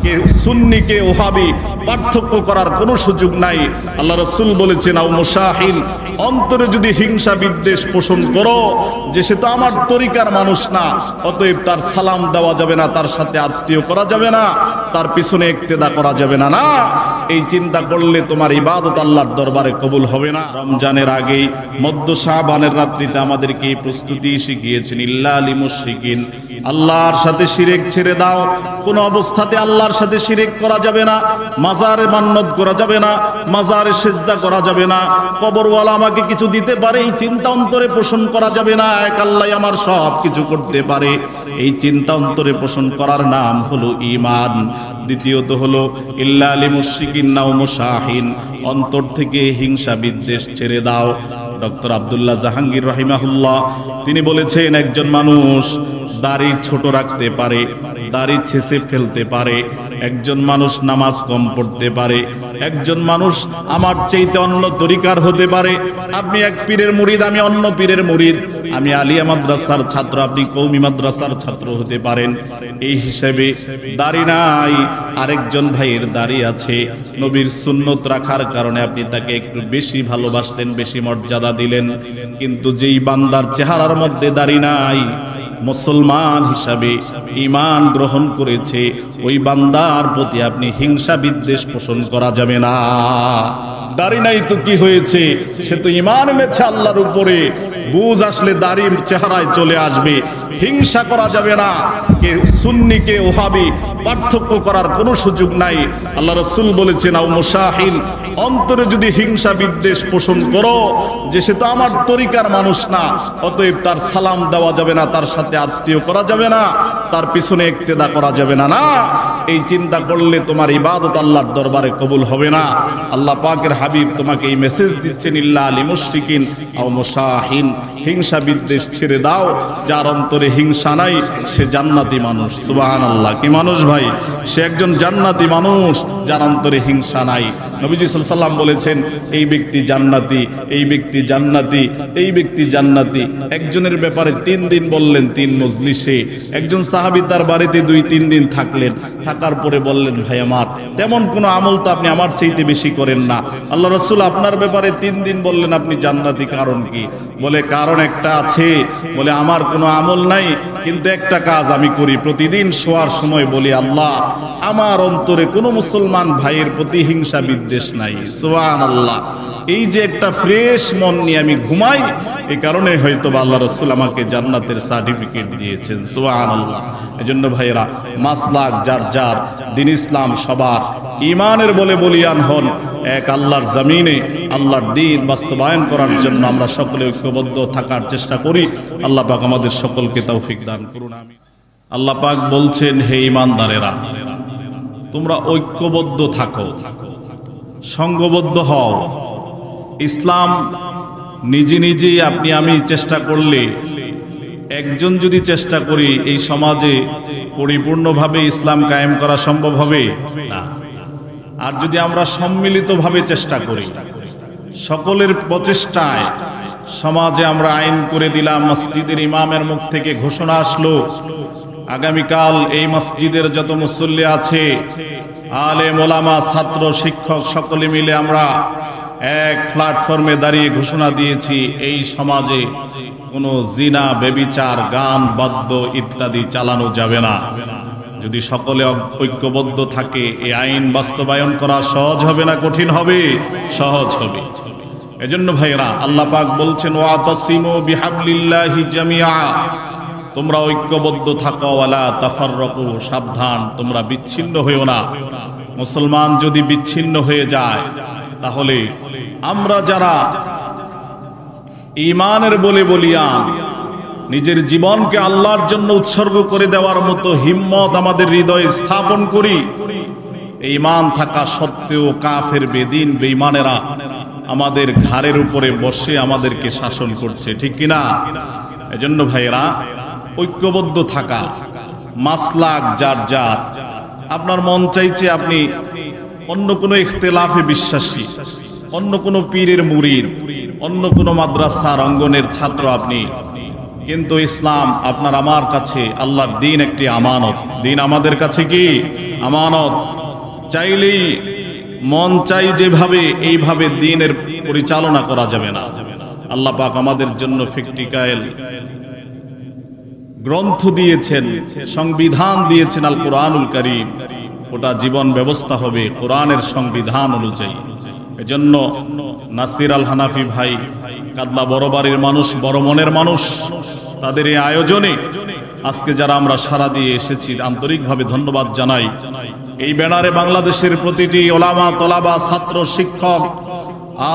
কে সুন্নি কে ওহাবি পার্থক্য করার কোনো সুযোগ নাই। আল্লাহ রাসূল বলেছেন আও মুশাহিন, অন্তরে যদি হিংসা বিদ্বেষ পোষণ করো যে সে তো আমার তরিকার মানুষ না, অতএব তার সালাম দেওয়া যাবে না, তার সাথে আত্মীয় করা যাবে না, তার পিছনে ইক্তেদা করা যাবে না। না, এই চিন্তা করলে তোমার ইবাদত আল্লাহর দরবারে কবুল হবে না। রমজানের আগেই মধ্য শাবানের রাত্রিতে আমাদেরকে এই প্রস্তুতি শিখিয়েছেন, ইল্লা লিল মুশরিকিন, আল্লাহর সাথে শিরক ছেড়ে দাও। কোন অবস্থাতে আল্লাহর সাথে শিরক করা যাবে না, মাজারে মান্নত করা যাবে না, মাজারে সিজদা করা যাবে না, কবরওয়ালা আমাকে কিছু দিতে পারে এই চিন্তা অন্তরে পোষণ করা যাবে না, এক আল্লাহ আমার সব কিছু করতে পারে এই চিন্তা অন্তরে পোষণ করার নাম হলো ঈমান। দ্বিতীয়ত হলো ইল্লা লিল মুশরিকিন নাও মুশাহিন, অন্তর থেকে হিংসা বিদ্বেষ ছেড়ে দাও। ডক্টর আব্দুল্লাহ জাহাঙ্গীর রাহিমাহুল্লাহ তিনি বলেছেন, একজন মানুষ দাড়ি ছোট রাখতে পারে, দাড়ি ছেঁচে ফেলতে পারে, একজন মানুষ নামাজ কম পড়তে পারে, একজন মানুষ আমার চাইতে অন্য তরিকার হতে পারে। আপনি এক পীরের মুরিদ, আমি অন্য পীরের মুরিদ, আমি আলিয়া মাদ্রাসার ছাত্র, আপনি কওমি মাদ্রাসার ছাত্র হতে পারেন। এই হিসেবে দাড়ি নাই, আরেকজন ভাইয়ের দাড়ি আছে, নবীর সুন্নত রাখার কারণে আপনি তাকে একটু বেশি ভালোবাসলেন, বেশি মর্যাদা দিলেন। কিন্তু যেই বান্দার চেহারার মধ্যে দাড়ি নাই, মুসলমান হিসাবে ঈমান গ্রহণ করেছে, ওই বান্দার প্রতি আপনি হিংসা বিদ্বেষ পোষণ করা যাবে না। দাড়ি নাই তো কি হয়েছে, সে তো ঈমান এনেছে আল্লাহর উপরে, বুঝ আসলে দাড়ি চেহারায় চলে আসবে। হিংসা করা যাবে না, কে সুন্নি কে ওহাবি পার্থক্য করার কোনো সুযোগ নাই। আল্লাহ রাসূল বলেছেন আও মুশাহিন, অন্তরে যদি হিংসা বিদ্বেষ পোষণ করো যে সে তো আমার তরিকার মানুষ না, অতএব তার সালাম দেওয়া যাবে না, তার সাথে আত্মীয় করা যাবে না, তার পিছনে ইক্তেদা করা যাবে না। না, এই চিন্তা করলে তোমার ইবাদত আল্লাহর দরবারে কবুল হবে না। আল্লাহ পাকের হাবিব তোমাকে এই মেসেজ দিচ্ছেন, ইল্লা লিল মুশরিকিন আও মুশাহিন, হিংসা বিদ্বেষ ছেড়ে দাও। যার অন্তরে হিংসা নাই সে জান্নাতি মানুষ। সুবহানাল্লাহ, কি মানুষ ভাই, সে একজন জান্নাতি মানুষ যার অন্তরে হিংসা নাই। নবীজি সাল্লাল্লাহু আলাইহি ওয়াসাল্লাম বলেছেন, এই ব্যক্তি জান্নাতি, এই ব্যক্তি জান্নাতি, এই ব্যক্তি জান্নাতি। একজনের ব্যাপারে 3 দিন বললেন 3 মজলিসে। একজন সাহাবী তার বাড়িতে 2-3 দিন থাকলেন, থাকার পরে বললেন, ভাই আমার তেমন কোনো আমল তো আপনি আমার চাইতে বেশি করেন না, আল্লাহ রাসূল আপনার ব্যাপারে 3 দিন বললেন আপনি জান্নাতি, কারণ কি? বলে কারণ একটা আছে, বলে আমার কোনো আমল নাই, কিন্তু একটা কাজ আমি করি, প্রতিদিন শোয়ার সময় বলি, আল্লাহ আমার অন্তরে কোনো মুসলমান ভাইয়ের প্রতি হিংসা বিদ্বেষ নাই। সুবহানাল্লাহ, এই যে একটা ফ্রেশ মন নিয়ে আমি ঘুমাই, এই কারণে হয়তো আল্লাহ রাসূল আমাকে জান্নাতের সার্টিফিকেট দিয়েছেন। সুবহানাল্লাহ। এজন্য ভাইরা, মাসলাক যার যার, দ্বীন ইসলাম সবার, ঈমানের বলে বলিয়ান হন। এক আল্লাহর জমিনে আল্লাহর দ্বীন বাস্তবায়ন করার জন্য আমরা সকলে ঐক্যবদ্ধ থাকার চেষ্টা করি। আল্লাহ পাক আমাদের সকলকে তৌফিক দান করুন, আমিন। আল্লাহ পাক বলছেন, হে ঈমানদারেরা, তোমরা ঐক্যবদ্ধ থাকো, সংঘবদ্ধ হও। ইসলাম নিজে নিজেই আপনি আমি চেষ্টা করলে, একজন যদি চেষ্টা করি, এই সমাজে পরিপূর্ণভাবে ইসলাম কায়েম করা সম্ভব হবে না। আর যদি আমরা সম্মিলিতভাবে চেষ্টা করি, সকলের প্রচেষ্টায় সমাজে আমরা আইন করে দিলাম, মসজিদের ইমামের মুখ থেকে ঘোষণা আসলো, আগামীকাল এই মসজিদের যত মুসল্লি আছে, আলেম ওলামা ছাত্র শিক্ষক সকলে মিলে আমরা এক প্ল্যাটফর্মে দাঁড়িয়ে ঘোষণা দিয়েছি, এই সমাজে কোনো জিনা, ব্যভিচার, গান, বাদ্য ইত্যাদি চালানো যাবে না। যদি সকলে ঐক্যবদ্ধ থাকে, এই আইন বাস্তবায়ন করা সহজ হবে না কঠিন হবে? সহজ হবে। এজন্য ভাইরা, আল্লাহ পাক বলছেন, ওয়াতাসিমু বিহাবলিল্লাহি জামিআ, তোমরা ঐক্যবদ্ধ থাকো, ওয়ালা তাফাররাকু, সাবধান তোমরা বিচ্ছিন্ন হইও না। মুসলমান যদি বিচ্ছিন্ন হয়ে যায়, তাহলে আমরা যারা ঈমানের বলে বলিয়ান, নিজের জীবনকে আল্লাহর জন্য উৎসর্গ করে দেওয়ার মতো হিম্মত আমাদের হৃদয়ে স্থাপন করি, ঈমান থাকা সত্ত্বেও কাফের বেদিন বেঈমানেরা আমাদের ঘাড়ের উপরে বসে আমাদেরকে শাসন করছে, ঠিক কিনা? এজন্য ভাইরা, ঐক্যবদ্ধ থাকা, মাসলাক যার যার। আপনার মন চাইছে আপনি অন্য কোনো ইখতিলাফে বিশ্বাসী, অন্য কোনো পীরের মুরিদ, অন্য কোনো মাদ্রাসার অঙ্গনের ছাত্র, আপনি কিন্তু ইসলাম আপনার আমার কাছে আল্লাহর দ্বীন একটি আমানত। দ্বীন আমাদের কাছে কি আমানত। চাইলেই মন চাই যেভাবে এইভাবে দ্বীনের পরিচালনা করা যাবে না। আল্লাহ পাক আমাদের জন্য প্র্যাকটিক্যাল গ্রন্থ দিয়েছেন, সংবিধান দিয়েছেন আল কোরআনুল কারীম। ওটা জীবন ব্যবস্থা হবে কোরআনের সংবিধান অনুযায়ী। এজন্য নাসির আল হানাফি ভাই, কাদলা বড় বাড়ির মানুষ, বড় মনের মানুষ, তাদের এই আয়োজনে আজকে যারা আমরা সাড়া দিয়ে এসেছি আন্তরিকভাবে ধন্যবাদ জানাই। এই ব্যানারে বাংলাদেশের প্রতিটি ওলামা, তলাবা, ছাত্র, শিক্ষক,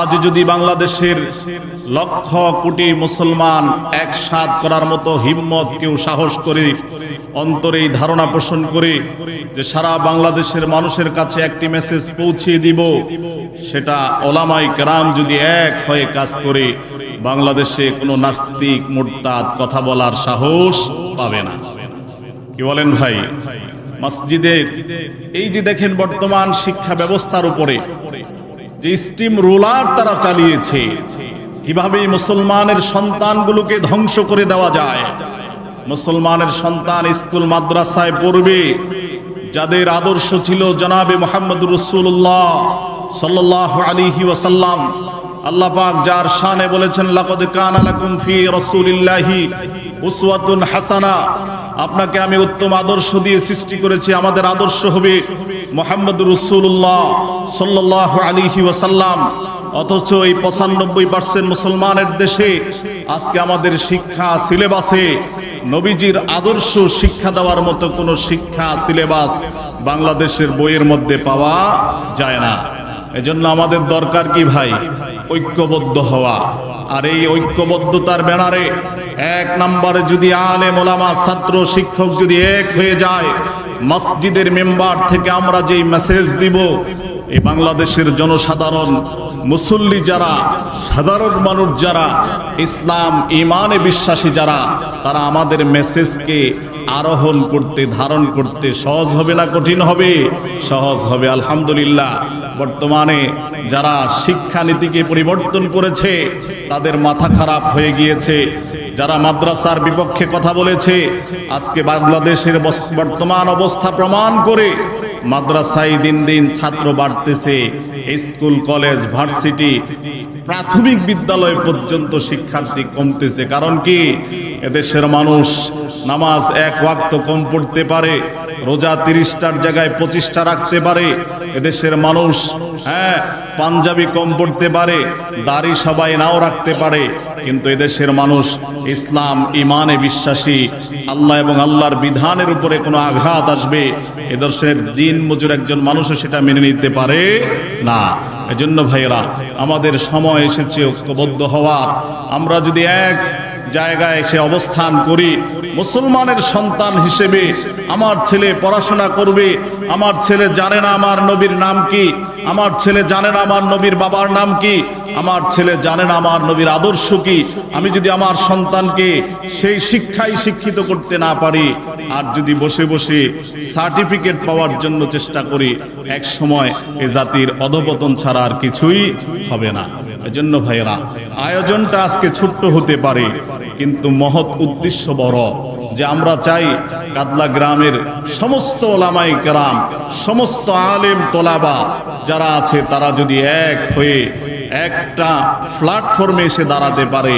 আজ যদি বাংলাদেশের লক্ষ কোটি মুসলমান একসাথ করার মতো হিম্মত কেউ সাহস করে, অন্তরে এই ধারণা পোষণ করে যে সারা বাংলাদেশের মানুষের কাছে একটি মেসেজ পৌঁছিয়ে দিব, সেটা ওলামায়ে কেরাম যদি এক হয়ে কাজ করে, বাংলাদেশে কোনো নাস্তিক মুরতাদ কথা বলার সাহস পাবে না। কি বলেন ভাই? মসজিদে এই যে দেখেন বর্তমান শিক্ষা ব্যবস্থার উপরে যে স্টিম রোলার তারা চালিয়েছে, কিভাবে মুসলমানের সন্তানগুলোকে ধ্বংস করে দেওয়া যায়। মুসলমানের সন্তান স্কুল মাদ্রাসায় পড়বে, যাদের আদর্শ ছিল জনাবে মুহাম্মদুর রাসূলুল্লাহ সাল্লাল্লাহু আলাইহি ওয়াসাল্লাম। আল্লাহ পাক যার শানে বলেছেন লাকাদ কানা লাকুম ফি রাসূলিল্লাহি উসওয়াতুন হাসানা, আপনাকে আমি উত্তম আদর্শ দিয়ে সৃষ্টি করেছি, আমাদের আদর্শ হবে মুহাম্মদুর রাসূলুল্লাহ সাল্লাল্লাহু আলাইহি ওয়াসাল্লাম। অথচ এই ৯৫% মুসলমানের দেশে আজকে আমাদের শিক্ষা সিলেবাসে নবীজির আদর্শ শিক্ষা দেওয়ার মতো কোনো শিক্ষা সিলেবাস বাংলাদেশের বইয়ের মধ্যে পাওয়া যায় না। এজন্য আমাদের দরকার কি ভাই? ঐক্যবদ্ধ হওয়া। আর এই ঐক্যবদ্ধতার ব্যানারে এক নম্বরে যদি আলেম ওলামা, ছাত্র, শিক্ষক যদি এক হয়ে যায়, মসজিদের মেম্বার থেকে আমরা যেই মেসেজ দিব, এই বাংলাদেশের জনসাধারণ, মুসল্লি যারা, সাধারণ মানুষ যারা, ইসলাম ঈমানে বিশ্বাসী যারা, তারা আমাদের মেসেজকে আরোহণ করতে, ধারণ করতে সহজ হবে না কঠিন হবে? সহজ হবে। আলহামদুলিল্লাহ, বর্তমানে যারা শিক্ষানীতিকে পরিবর্তন করেছে তাদের মাথা খারাপ হয়ে গিয়েছে। যারা মাদ্রাসার বিপক্ষে কথা বলেছে, আজকে বাংলাদেশের বর্তমান অবস্থা প্রমাণ করে মাদ্রাসায় দিন দিন ছাত্র বাড়তেছে, স্কুল, কলেজ, ভার্সিটি, প্রাথমিক বিদ্যালয় পর্যন্ত শিক্ষার্থী কমতেছে। কারণ কি? এদেশের মানুষ নামাজ এক ওয়াক্ত কম পড়তে পারে, রোজা ৩০টার জায়গায় ২৫টা রাখতে পারে। এদেশের মানুষ পাঞ্জাবি কম পড়তে পারে, দাড়ি সবাই নাও রাখতে পারে, কিন্তু এদেশের মানুষ ইসলাম ঈমানে বিশ্বাসী। আল্লাহ এবং আল্লাহর বিধানের উপরে কোনো আঘাত আসবে, এদেশের দিন মজুর একজন মানুষও সেটা মেনে নিতে পারে না। এজন্য ভাইয়েরা, আমাদের সময় এসেছে ঐক্যবদ্ধ হওয়ার। আমরা যদি এক জায়গায় এসে অবস্থান করি, মুসলমানের সন্তান হিসেবে আমার ছেলে পড়াশোনা করবে, আমার ছেলে জানে না আমার নবীর নাম কি, আমার ছেলে জানে না আমার নবীর বাবার নাম কি, আমার ছেলে জানে না আমার নবীর আদর্শ কি, আমি যদি আমার সন্তানকে সেই শিক্ষায় শিক্ষিত করতে না পারি, আর যদি বসে বসে সার্টিফিকেট পাওয়ার জন্য চেষ্টা করি, এক সময় এ জাতির অধঃপতন ছাড়া আর কিছুই হবে না। এজন্য ভাইয়েরা, আয়োজনটা আজকে ছোট্ট হতে পারে, কিন্তু মহৎ উদ্দেশ্য বড়। যে আমরা চাই কাদলা গ্রামের সমস্ত ওলামায়ে কেরাম, সমস্ত আলেম তোলাবা যারা আছে, তারা যদি এক হয়ে একটা প্ল্যাটফর্মে এসে দাঁড়াতে পারে,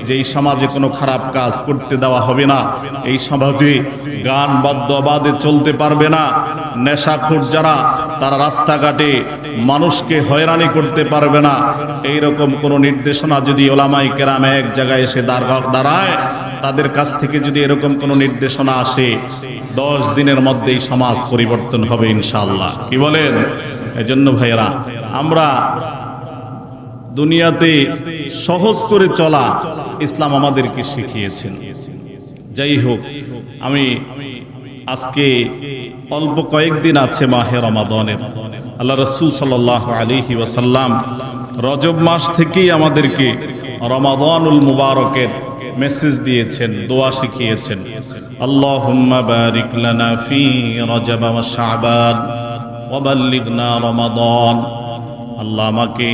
যে এই সমাজে কোনো খারাপ কাজ করতে দেওয়া হবে না, এই সমাজে গান বাদ্য আবাদে চলতে পারবে না, নেশাখোর যারা তারা রাস্তাঘাটে মানুষকে হয়রানি করতে পারবে না, এইরকম কোনো নির্দেশনা যদি ওলামায়ে কেরাম এক জায়গায় এসে দাঁড়ায়, তাদের কাছ থেকে যদি এরকম কোনো নির্দেশনা আসে, 10 দিনের মধ্যেই সমাজ পরিবর্তন হবে ইনশাআল্লাহ। কি বলেন? এজন্য ভাইয়েরা, আমরা দুনিয়াতে সহজ করে চলা ইসলাম আমাদেরকে শিখিয়েছেন। যাই হোক, আমি আজকে অল্প কয়েকদিন আছে মাহে রমাদানের। আল্লাহ রাসূল সাল্লাল্লাহু আলাইহি ওয়াসাল্লাম রজব মাস থেকেই আমাদেরকে রমাদানুল মুবারকের মেসেজ দিয়েছেন, দোয়া শিখিয়েছেন। আল্লাহুম্মা বারিক লানা ফি রজব ওয়া শাবান ওয়া বাল্লিগনা রমাদান। আল্লাহ আমাকে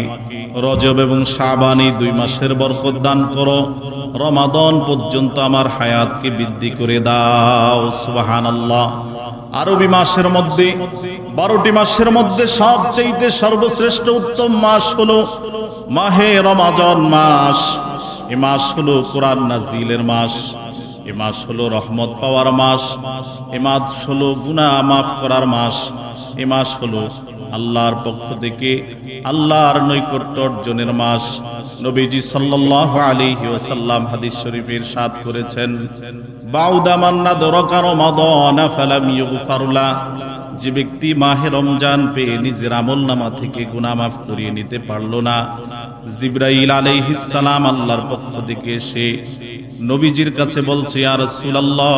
রজব এবং শাবান এই 2 মাসের বরকত দান করো, রমাদান পর্যন্ত আমার হায়াতকে বৃদ্ধি করে দাও। সুবহানাল্লাহ। আরবি মাসের মধ্যে 12টি মাসের মধ্যে সবচেয়ে সর্বশ্রেষ্ঠ উত্তম মাস হলো মাহে রমাদান মাস। এই মাস হলো কোরআন নাজিলের মাস, এ মাস হলো রহমত পাওয়ার মাস, এ মাস হলো গুনাহ মাফ করার মাস, এ মাস হলো আল্লাহর পক্ষ থেকে আল্লাহর নৈকট্য অর্জনের মাস। নবীজি সাল্লাল্লাহু আলাইহি ওয়াসাল্লাম হাদিস শরীফে ইরশাদ করেছেন, বাউদা মান নাদরাকা রমাদান ফালাম ইগফার লা, যে ব্যক্তি মাহে রমজান পেয়ে নিজের আমলনামা থেকে গুনাহ মাফ করিয়ে নিতে পারলো না, জিবরাইল আলাইহিস সালাম আল্লাহর পক্ষ থেকে এসে নবীজির কাছে বলছে, ইয়া রাসূলুল্লাহ,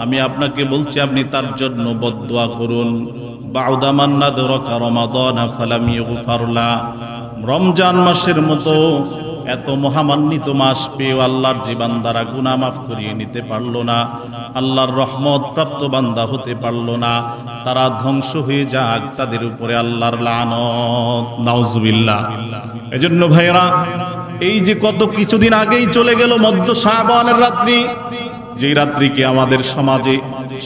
আমি আপনাকে বলছি আপনি তার জন্য বদদুয়া করুন। বাউদা মান নাদরাকা রমাদান ফালাম ইগফার লা, রমজান মাসের মতো এত মহামান্বিত মাস পেয়ে আল্লাহর যে বান্দারা গুনাহ মাফ করিয়ে নিতে পারলো না, আল্লাহর রহমত প্রাপ্ত বান্দা হতে পারলো না, তারা ধ্বংস হয়ে যাক, তাদের উপরে আল্লাহর লানত। নাউজুবিল্লাহ। এজন্য ভাইরা, এই যে কত কিছুদিন আগেই চলে গেল মধ্য শাবানের রাত্রি, যেই রাত্রিকে আমাদের সমাজে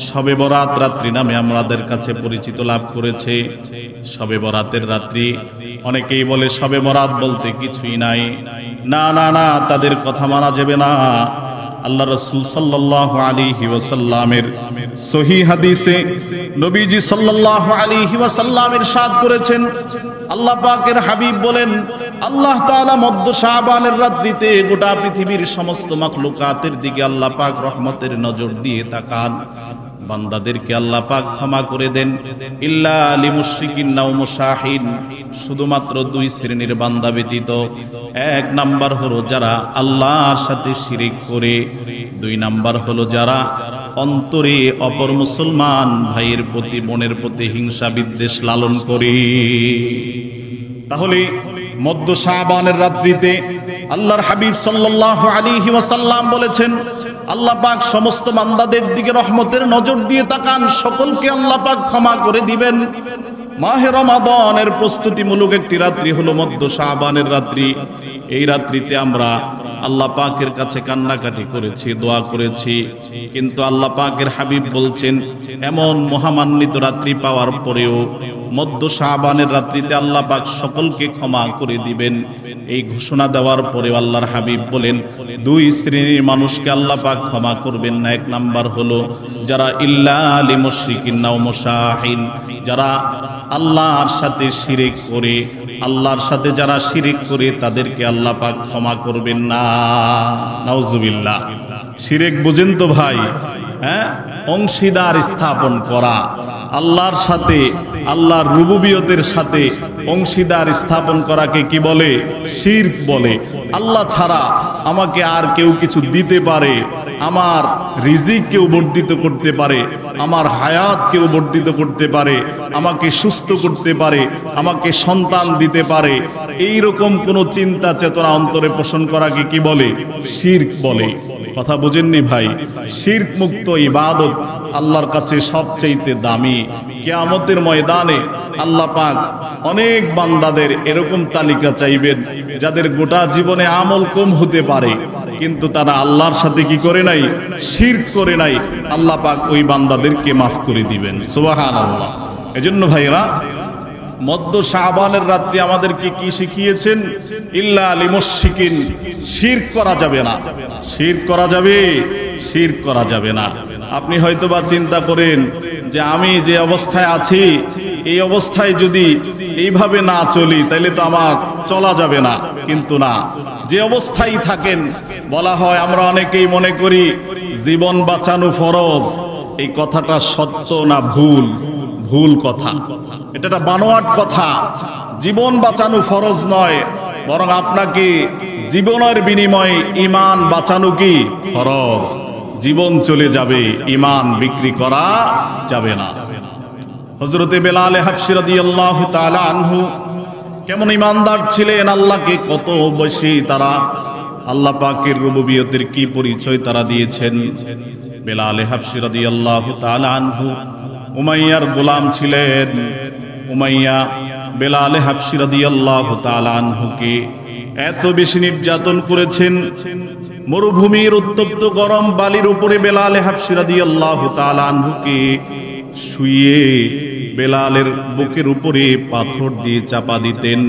শবে বরাত রাত্রি নামে আমাদের কাছে পরিচিত লাভ করেছে। শবে বরাতের রাত্রি অনেকেই বলে শবে বরাত বলতে কিছুই নাই। না না না, তাদের কথা মানা যাবে না। আল্লাহ রাসূল সাল্লাল্লাহু আলাইহি ওয়াসাল্লামের সহিহ হাদিসে নবীজি সাল্লাল্লাহু আলাইহি ওয়াসাল্লাম ইরশাদ করেছেন, আল্লাহ পাকের হাবিব বলেন, আল্লাহ তাআলা মধ্য শাবানের রাত্রিতে গোটা পৃথিবীর সমস্ত মাখলুকাতের দিকে আল্লাহ পাক রহমতের নজর দিয়ে তাকান, বান্দাদেরকে আল্লাহ পাক ক্ষমা করে দেন, ইল্লা লিমুশরিকিন নাও মুশাহিন, শুধুমাত্র দুই শ্রেণীর বান্দা ব্যতীত। এক নাম্বার হলো যারা আল্লাহর সাথে শিরিক করে, দুই নাম্বার হলো যারা অন্তরে অপর মুসলমান ভাইয়ের প্রতি বোনের প্রতি হিংসা বিদ্বেষ লালন করে। তাহলে মধ্য শাবানের রাত্রিতে আল্লাহর হাবিব সাল্লাল্লাহু আলাইহি ওয়াসাল্লাম বলেছেন, আল্লাহ পাক সমস্ত বান্দাদের দিকে রহমতের নজর দিয়ে তাকান, সকলকে আল্লাহ পাক ক্ষমা করে দিবেন। মাহে রমাদানের প্রস্তুতিমূলক একটি রাত্রি হলো মধ্য শাবানের রাত্রি। এই রাত্রিতে আমরা আল্লাহ পাকের কাছে কান্নাকাটি করেছি, দোয়া করেছি, কিন্তু আল্লাহ পাকের হাবিব বলছেন, এমন মহামান্বিত রাত্রি পাওয়ার পরেও মধ্য শাবানের রাত্রিতে আল্লাহ পাক সকলকে ক্ষমা করে দিবেন। এই ঘোষণা দেওয়ার পরে আল্লাহর হাবিব বলেন, দুই শ্রেণীর মানুষকে আল্লাহ পাক ক্ষমা করবেন না। এক নাম্বার হলো যারা ইল্লা লিমুশরিকিন নাও মুশাহিন, যারা আল্লাহর সাথে শিরিক করে, আল্লাহর সাথে যারা শিরিক করে তাদেরকে আল্লাহ পাক ক্ষমা করবেন না। নাউজুবিল্লাহ। শিরিক বুঝেন তো ভাই? হ্যাঁ, অংশীদার স্থাপন করা, আল্লাহর সাথে আল্লাহর রুবুবিয়তের সাথে অংশীদার স্থাপন করাকে কি বলে? শিরক বলে। আল্লাহ ছাড়া আমাকে আর কেউ কিছু দিতে পারে, আমার রিজিক কেউ বর্ধিত করতে পারে, আমার হায়াত কেউ বর্ধিত করতে পারে, আমাকে সুস্থ করতে পারে, আমাকে সন্তান দিতে পারে, এই রকম কোন চিন্তা চেতনা অন্তরে পোষণ করাকে কি বলে? শিরক বলে। কথা বুঝেননি ভাই? শিরক মুক্ত ইবাদত আল্লাহর কাছে সবচেয়ে দামি। কিয়ামতের ময়দানে আল্লাহ পাক অনেক বান্দাদের এরকম তালিকা চাইবেন যাদের গোটা জীবনে আমল কম হতে পারে, কিন্তু তারা আল্লাহর সাথে কি করে নাই? শিরক করে নাই। আল্লাহ পাক ওই বান্দাদেরকে মাফ করে দিবেন। সুবহানাল্লাহ। এজন্য ভাইরা, মধ্য শাবানের রাত্রি আমাদেরকে কি শিখিয়েছেন? ইল্লা লিমুশরিকিন, শিরক করা যাবে না। শিরক করা যাবে? শিরক করা যাবে না। আপনি হয়তোবা চিন্তা করেন যে আমি যে অবস্থায় আছি, এই অবস্থায় যদি এইভাবে না চলি তাহলে তো আমার চলা যাবে না, কিন্তু না, যে অবস্থায় থাকেন, বলা হয় আমরা অনেকেই মনে করি জীবন বাঁচানো ফরজ। এই কথাটা সত্য না ভুল? ভুল কথা, এটা একটা বানোয়াট কথা। জীবন বাঁচানো ফরজ নয়, বরং আপনাকে জীবনের বিনিময়ে ঈমান বাঁচানো কি ফরজ। জীবন চলে যাবে, ঈমান বিক্রি করা যাবে না। হযরতে বেলাল হাবশী রাদিয়াল্লাহু তাআলা আনহু কেমন ঈমানদার ছিলেন, আল্লাহকে কত বেশি তারা আল্লাহ পাকের রুবুবিয়তের কি পরিচয় তারা দিয়েছেন। বেলাল হাবশী রাদিয়াল্লাহু তাআলা আনহু উমাইয়ার গোলাম ছিলেন। উমাইয়া বেলাল হাবশী রাদিয়াল্লাহু তাআলা আনহুকে এত বেশি নির্যাতন করেছেন, মরুভূমির উত্তপ্ত গরম বালির উপরে বেলাল হাবশী রাদিয়াল্লাহু তাআলা আনহুকে শুইয়ে বেলালের বুকের উপরে পাথর দিয়ে চাপা দিতেন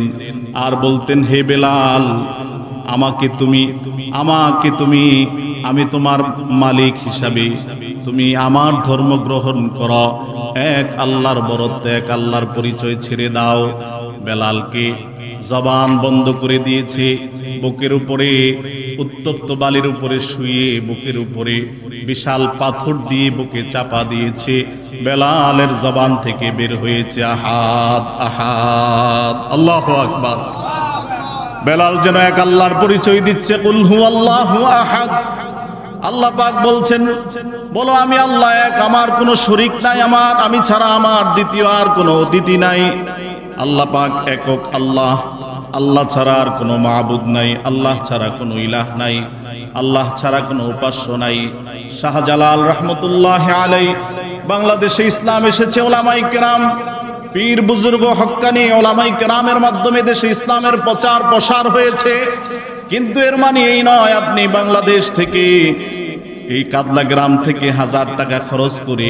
আর বলতেন, হে বেলাল, আমাকে তুমি আমি তোমার মালিক হিসাবে তুমি আমার ধর্ম গ্রহণ করো, এক আল্লাহর বরত্ব, এক আল্লাহর পরিচয় ছেড়ে দাও। বেলালকে জবান বন্ধ করে দিয়েছে, বুকের উপরে উত্তপ্ত বালির উপরে শুয়ে বুকের উপরে বিশাল পাথর দিয়ে বুকে চাপা দিয়েছে। বেলালের জবান থেকে বের হয়েছে আহাদ আহাদ, আল্লাহু আকবার। বেলাল যেন এক আল্লাহর পরিচয় দিচ্ছে, কুল হুয়াল্লাহু আহাদ। আল্লাহ পাক বলছেন, বলো আমি আল্লাহ এক, আমার কোনো শরীক নাই, আমি ছাড়া আমার দ্বিতীয় আর কোনো অতিথি নাই। আল্লাহ পাক একক আল্লাহ, আল্লাহ ছাড়া আর কোনো মাবুদ নাই, আল্লাহ ছাড়া কোনো ইলাহ নাই, আল্লাহ ছাড়া কোনো উপাস্য নাই। শাহজালাল রহমতুল্লাহ আলাই, বাংলাদেশে ইসলাম এসেছে ওলামায়ে কেরাম, পীর বুজুর্গ হক্কানি ওলামায়ে কেরামের মাধ্যমে দেশে ইসলামের প্রচার প্রসার হয়েছে। কিন্তু এর মানে এই নয় আপনি বাংলাদেশ থেকে, এই কাদলা গ্রাম থেকে 1000 টাকা খরচ করে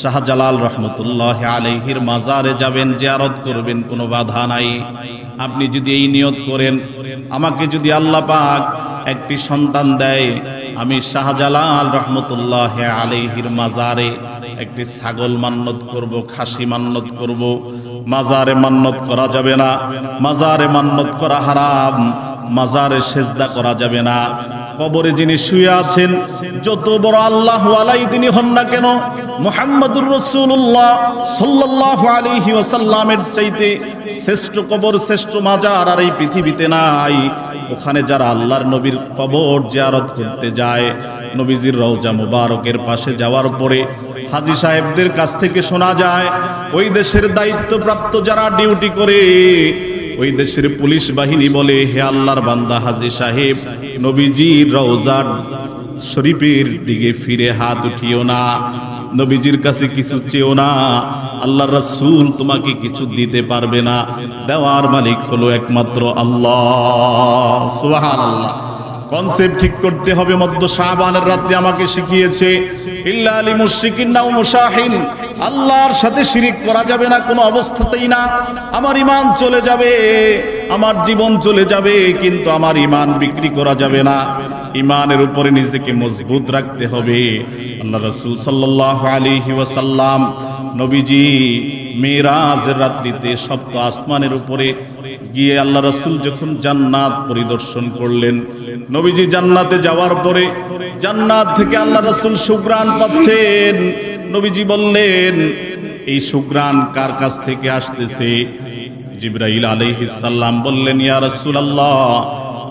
শাহজালাল রহমতুল্লাহ আলাইহির মাজারে যাবেন, জিয়ারত করবেন, কোনো বাধা নাই। আপনি যদি এই নিয়ত করেন, আমাকে যদি আল্লাহ পাক একটি সন্তান দেয়, আমি শাহজালাল রহমতুল্লাহ আলাইহির মাজারে একটি ছাগল মান্নত করব, খাসি মান্নত করব। মাজারে মান্নত করা যাবে না, মাজারে মান্নত করা হারাম, মাজারে সেজদা করা যাবে না। কবরে যিনি শুয়ে আছেন, যত বড় আল্লাহ ওয়ালাই তিনি হন না কেন, মুহাম্মদুর রাসূলুল্লাহ সাল্লাল্লাহু আলাইহি ওয়াসাল্লামের চাইতে শ্রেষ্ঠ কবর, শ্রেষ্ঠ মাজার আর এই পৃথিবীতে নাই। ওখানে যারা আল্লাহর নবীর কবর জিয়ারত করতে যায়, নবীজির রওজা মুবারকের পাশে যাওয়ার পরে হাজী সাহেবদের কাছ থেকে শোনা যায়, ওই দেশের দায়িত্বপ্রাপ্ত যারা ডিউটি করে, ওই দেশের পুলিশ বাহিনী বলে, হে আল্লাহর বান্দা হাজী সাহেব, নবীজির রওজা শরীফের দিকে ফিরে হাত উঠিও না, নবীজির কাছে কিছু চেও না, আল্লাহর রাসূল তোমাকে কিছু দিতে পারবে না, দেওয়ার মালিক হলো একমাত্র আল্লাহ। সুবহানাল্লাহ। কনসেপ্ট ঠিক করতে হবে। মধ্য শাবানের রাতে আমাকে শিখিয়েছে, ইল্লা লি মুশরিকিন নাও মুশাহিন, আল্লাহর সাথে শিরিক করা যাবে না কোনো অবস্থাতেই না। আমার ঈমান চলে যাবে, আমার জীবন চলে যাবে, কিন্তু আমার ঈমান বিক্রি করা যাবে না। ঈমানের উপরে নিজেকে মজবুত রাখতে হবে। আল্লাহ রাসূল সাল্লাল্লাহু আলাইহি ওয়াসাল্লাম নবীজি মিরাজের রাত্রিতে সপ্ত আসমানের উপরে গিয়ে আল্লাহ রাসূল যখন জান্নাত পরিদর্শন করলেন, নবীজি জান্নাতে যাওয়ার পরে জান্নাত থেকে আল্লাহ রাসূল সুঘ্রাণ পাচ্ছেন। নবীজি বললেন, এই সুঘ্রাণ কার কাছ থেকে আসতেছে? জিবরাইল আলাইহিস সালাম বললেন, ইয়া রাসূলুল্লাহ,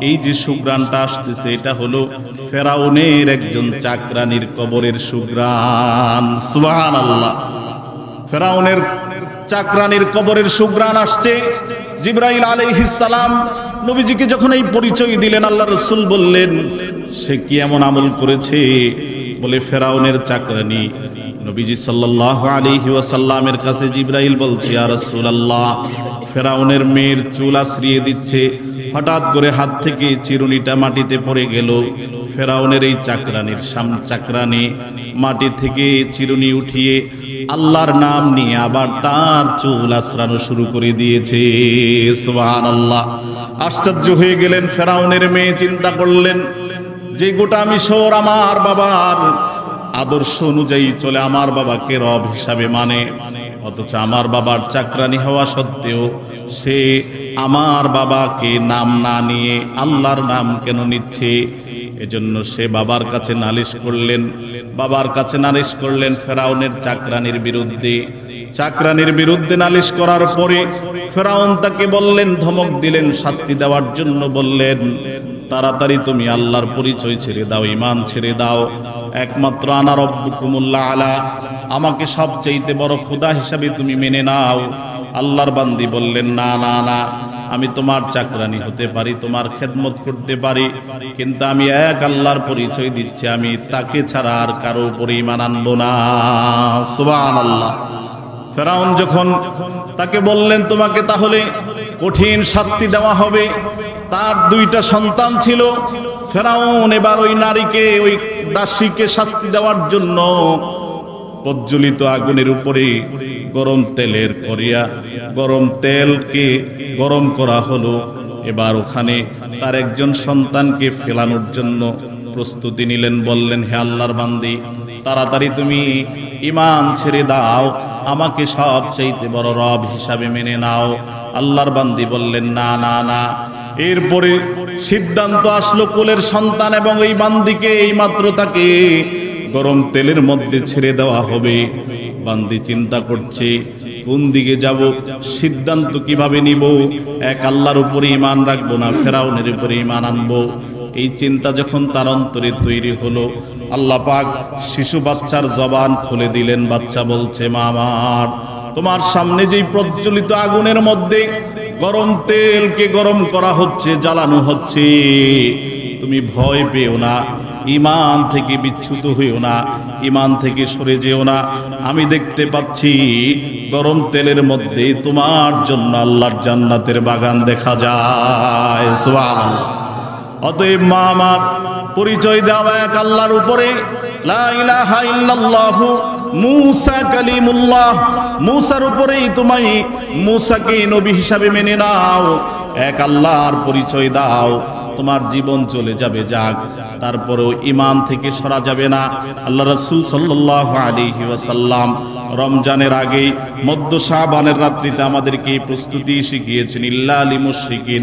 এই যে সুঘ্রাণটা আসতেছে এটা হলো ফেরাউনের একজন চাকরানির কবরের সুঘ্রাণ। সুবহানাল্লাহ। ফেরাউনের চাকরানির কবরের সুঘ্রাণ আসছে। জিবরাইল আলাইহিস সালাম নবীজিকে যখন এই পরিচয় দিলেন, আল্লাহ রাসূল বললেন, সে কি এমন আমল করেছে? বলে, ফেরাউনের চাকরানি। নবীজি সাল্লাল্লাহু আলাইহি ওয়াসাল্লামের কাছে জিবরাইল বলছে, ইয়া রাসূলুল্লাহ, ফেরাউনের মেয়ের চুল আছড়িয়ে দিচ্ছে, হঠাৎ করে হাত থেকে চিরুনিটা মাটিতে পড়ে গেল। ফেরাউনের এই চাকরানির চাকরানি মাটি থেকে চিরুনি উঠিয়ে আল্লাহর নাম নিয়ে আবার তার চুল আছড়ানো শুরু করে দিয়েছে। সুবহানাল্লাহ। আশ্চর্য হয়ে গেলেন ফেরাউনের মেয়ে। চিন্তা করলেন যে গোটা মিশর আমার বাবার আদর্শ অনুযায়ী চলে, আমার বাবাকে রব হিসাবে মানে, অথচ আমার বাবার চাকরানি হওয়া সত্ত্বেও সে আমার বাবাকে নাম না নিয়ে আল্লাহর নাম কেন নিচ্ছে? এজন্য সে বাবার কাছে নালিশ করলেন। বাবার কাছে নালিশ করলেন ফেরাউনের চাকরানির বিরুদ্ধে। চাকরানির বিরুদ্ধে নালিশ করার পরে ফেরাউন তাকে বললেন, ধমক দিলেন, শাস্তি দেওয়ার জন্য বললেন, তাড়াতাড়ি তুমি আল্লাহর পরিচয় ছেড়ে দাও, ঈমান ছেড়ে দাও, একমাত্র আনা রব্বুকুমুল আলা, আমাকে সবচাইতে বড় খোদা হিসাবে তুমি মেনে নাও। আল্লাহর বান্দি বললেন, না না না, আমি তোমার চাকরানি হতে পারি, তোমার খেদমত করতে পারি, কিন্তু আমি এক আল্লাহর পরিচয় দিচ্ছি, আমি তাকে ছাড়া আর কারো উপরে ঈমান আনবো না। সুবহানাল্লাহ। ফেরাউন যখন তাকে বললেন, তোমাকে তাহলে কঠিন শাস্তি দেওয়া হবে, তার দুইটা সন্তান ছিল। ফেরাউন এবার ওই নারীকে, ওই দাসীকে শাস্তি দেওয়ার জন্য প্রজ্বলিত আগুনের উপরে গরম তেলের করিয়া গরম তেলকে গরম করা হলো। এবার ওখানে তার একজন সন্তানকে ফেলানোর জন্য প্রস্তুতি নিলেন। বললেন, হে আল্লাহর বান্দি, তাড়াতাড়ি তুমি ঈমান ছেড়ে দাও, আমাকে সবচাইতে বড় রব হিসাবে মেনে নাও। আল্লাহর বান্দি বললেন, না না না। এরপরে সিদ্ধান্ত আসলো, কোলের সন্তান এবং এই বান্দিকে এইমাত্র তাকে গরম তেলের মধ্যে ছেড়ে দেওয়া হবে। বান্দি চিন্তা করছে, কোন দিকে যাব, সিদ্ধান্ত কিভাবে নিব, এক আল্লাহর উপরে ঈমান রাখবো না ফেরাউনের উপরে ঈমান আনবো। এই চিন্তা যখন তার অন্তরে তৈরি হলো, আল্লাহ পাক শিশু বাচ্চার জবান খুলে দিলেন। বাচ্চা বলছে, মা আমার, তোমার সামনে যেই প্রজ্বলিত আগুনের মধ্যে গরম তেলকে গরম করা হচ্ছে, জ্বালানো হচ্ছে, তুমি ভয় পেও না, ঈমান থেকে বিচ্যুত হইও না, ঈমান থেকে সরে যেও না। আমি দেখতে পাচ্ছি গরম তেলের মধ্যে তোমার জন্য আল্লাহর জান্নাতের বাগান দেখা যায়। সুবহানাল্লাহ। অতএব মা আমার, পরিচয় দেওয়া এক আল্লাহর উপরে, লা ইলাহা ইল্লাল্লাহু মুসা কালিমুল্লাহ, মুসার উপরেই তুমি মুসাকে নবী হিসাবে মেনে নাও, এক আল্লাহর পরিচয় দাও, তোমার জীবন চলে যাবে যাক, তারপরেও ঈমান থেকে সরা যাবে না। আল্লাহ রাসূল সাল্লাল্লাহু আলাইহি ওয়াসাল্লাম রমজানের আগে মধ্য শাবানের রাত্রিতে আমাদেরকে এই প্রস্তুতি শিখিয়েছেন, ইল্লা লিল মুশরিকিন,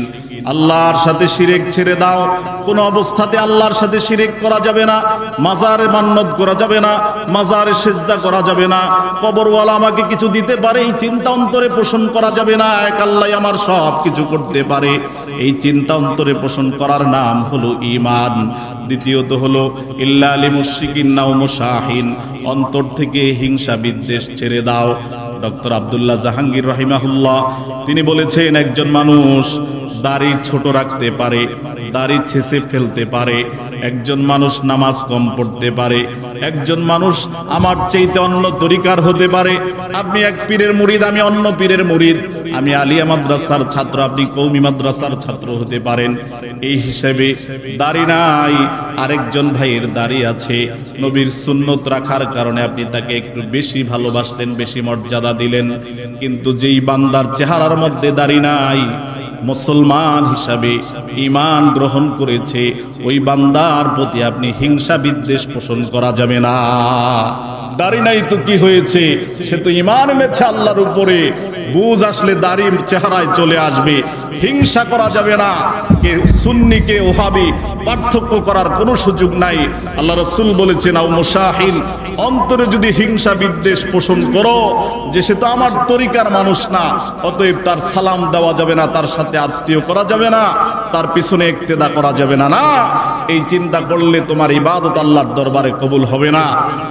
আল্লাহর সাথে শিরক ছেড়ে দাও। কোন অবস্থাতে আল্লাহর সাথে শিরক করা যাবে না, মাজারে মান্নত করা যাবে না, মাজারে সিজদা করা যাবে না, কবরওয়ালা আমাকে কিছু দিতে পারে এই চিন্তা অন্তরে পোষণ করা যাবে না, এক আল্লাহ আমার সব কিছু করতে পারে এই চিন্তা অন্তরে পোষণ করার নাম হলো ঈমান। দ্বিতীয়ত হলো ইল্লা লিল মুশরিকিন নাও মুশাহিন, অন্তর থেকে হিংসা বিদ্বেষ ছেড়ে দাও। ডক্টর আব্দুল্লাহ জাহাঙ্গীর রাহিমাহুল্লাহ তিনি বলেছেন, একজন মানুষ দাড়ি ছোট রাখতে পারে, দাড়ি ছেঁচে ফেলতে পারে, একজন মানুষ নামাজ কম পড়তে পারে, একজন মানুষ আমার চাইতে অন্য তরিকার হতে পারে। আপনি এক পীরের মুরিদ, আমি অন্য পীরের মুরিদ, আমি আলিয়া মাদ্রাসার ছাত্র, আপনি কওমি মাদ্রাসার ছাত্র হতে পারেন। এই হিসেবে দাড়ি নাই, আরেকজন ভাইয়ের দাড়ি আছে, নবীর সুন্নত রাখার কারণে আপনি তাকে একটু বেশি ভালোবাসলেন, বেশি মর্যাদা দিলেন। কিন্তু যেই বান্দার চেহারার মধ্যে দাড়ি নাই, মুসলমান হিসাবে ঈমান গ্রহণ করেছে, ওই বান্দার প্রতি আপনি হিংসা বিদ্বেষ পোষণ করা যাবে না। দাড়ি নাই তো কি হয়েছে, সে তো ঈমান এনেছে আল্লাহর উপরে, বুঝ আসলে দাড়ি চেহারায় চলে আসবে। হিংসা করা যাবে না, কে সুন্নি কে ওহাবি পার্থক্য করার কোনো সুযোগ নাই। আল্লাহ রাসূল বলেছেন, আও মুশাহিন, অন্তরে যদি হিংসা বিদ্বেষ পোষণ করো যে সে তো আমার তরিকার মানুষ না, অতএব তার সালাম দেওয়া যাবে না, তার সাথে আত্মীয় করা যাবে না, তার পিছনে ইক্তেদা করা যাবে না। না, এই চিন্তা করলে তোমার ইবাদত আল্লাহর দরবারে কবুল হবে না।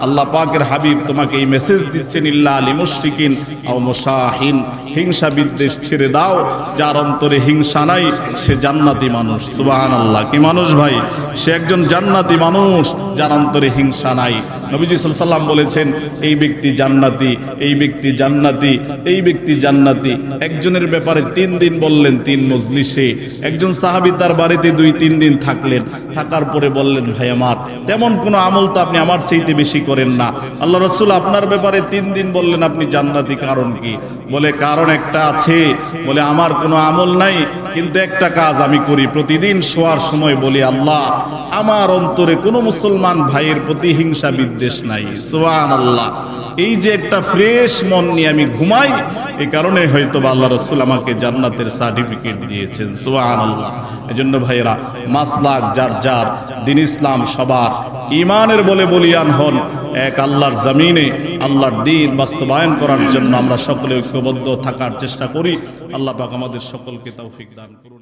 আল্লাহ পাকের হাবিব তোমাকে এই মেসেজ দিচ্ছেন, ইল্লা লিল মুশরিকিন আও মুশাহিন, হিংসা বিদ্বেষ ছেড়ে দাও। যার অন্তরে হিংসা নাই সে জান্নাতি মানুষ। সুবহানাল্লাহ, কি মানুষ ভাই, সে একজন জান্নাতি মানুষ যার অন্তরে হিংসা নাই। নবীজি সাল্লাল্লাহু আলাইহি ওয়াসাল্লাম বলেছেন, এই ব্যক্তি জান্নাতি, এই ব্যক্তি জান্নাতি, এই ব্যক্তি জান্নাতি। একজনের ব্যাপারে 3 দিন বললেন 3 মজলিসে। একজন সাহাবী তার বাড়িতে 2-3 দিন থাকলেন, থাকার পরে বললেন, ভাই আমার তেমন কোনো আমল তো আপনি আমার চাইতে বেশি করেন না, আল্লাহ রাসূল আপনার ব্যাপারে 3 দিন বললেন আপনি জান্নাতি, কারণ কি? বলে, কারণ একটা আছে, বলে আমার কোনো আমল নাই, কিন্তু একটা কাজ আমি করি, প্রতিদিন শোয়ার সময় বলি, আল্লাহ আমার অন্তরে কোনো মুসলমান ভাইয়ের প্রতি হিংসা বিদ্বেষ নাই। সুবহানাল্লাহ, এই যে একটা ফ্রেশ মন নিয়ে আমি ঘুমাই, এই কারণে হয়তো আল্লাহ রাসূল আমাকে জান্নাতের সার্টিফিকেট দিয়েছেন। সুবহানাল্লাহ। এজন্য ভাইরা, মাসলাক যার যার, দ্বীন ইসলাম সবার, ঈমানের বলে বলিয়ান হন। এক আল্লাহর জমিনে আল্লাহর দ্বীন বাস্তবায়ন করার জন্য আমরা সকলে ঐক্যবদ্ধ থাকার চেষ্টা করি। আল্লাহ পাক আমাদের সকলকে তৌফিক দান করুন।